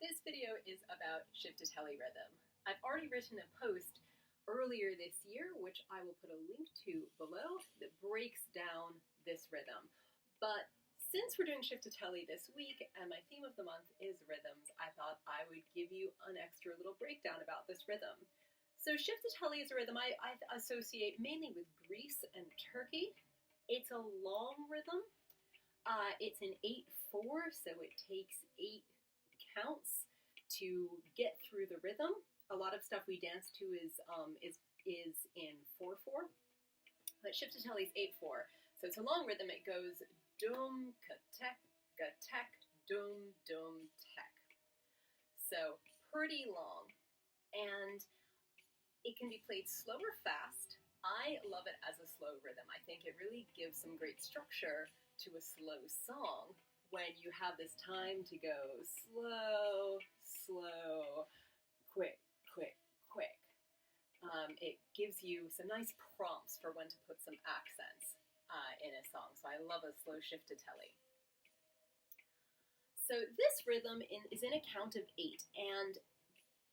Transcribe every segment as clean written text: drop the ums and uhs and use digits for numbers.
This video is about Chiftetelli rhythm. I've already written a post earlier this year, which I will put a link to below, that breaks down this rhythm. But since we're doing Chiftetelli this week and my theme of the month is rhythms, I thought I would give you an extra little breakdown about this rhythm. So Chiftetelli is a rhythm I associate mainly with Greece and Turkey. It's a long rhythm. It's an 8/4, so it takes 8 counts to get through the rhythm. A lot of stuff we dance to is in 4/4, but Chiftetelli is 8/4, so it's a long rhythm. It goes dum ka tek ga tek dum dum tek, so pretty long, and it can be played slow or fast. I love it as a slow rhythm. I think it really gives some great structure to a slow song when you have this time to go slow, slow, quick, quick, quick. It gives you some nice prompts for when to put some accents in a song. So I love a slow Chiftetelli. So this rhythm is in a count of 8, and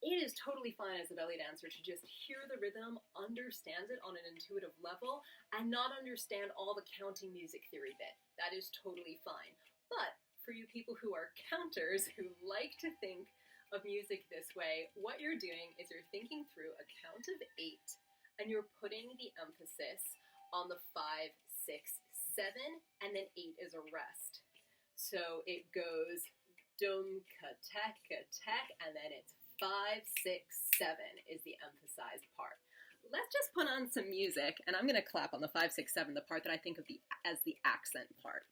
it is totally fine as a belly dancer to just hear the rhythm, understand it on an intuitive level, and not understand all the counting music theory bit. That is totally fine. But for you people who are counters, who like to think of music this way, what you're doing is you're thinking through a count of 8, and you're putting the emphasis on the 5, 6, 7, and then 8 is a rest. So it goes dum ka tek, and then it's 5, 6, 7 is the emphasized part. Let's just put on some music, and I'm going to clap on the 5, 6, 7, the part that I think of as the accent part.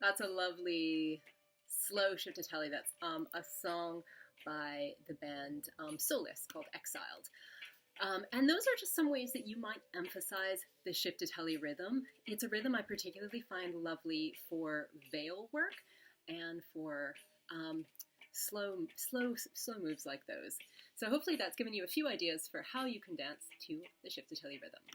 That's a lovely slow Chiftetelli. That's a song by the band Solis called Exiled. And those are just some ways that you might emphasize the Chiftetelli rhythm. It's a rhythm I particularly find lovely for veil work and for slow moves like those. So hopefully that's given you a few ideas for how you can dance to the Chiftetelli rhythm.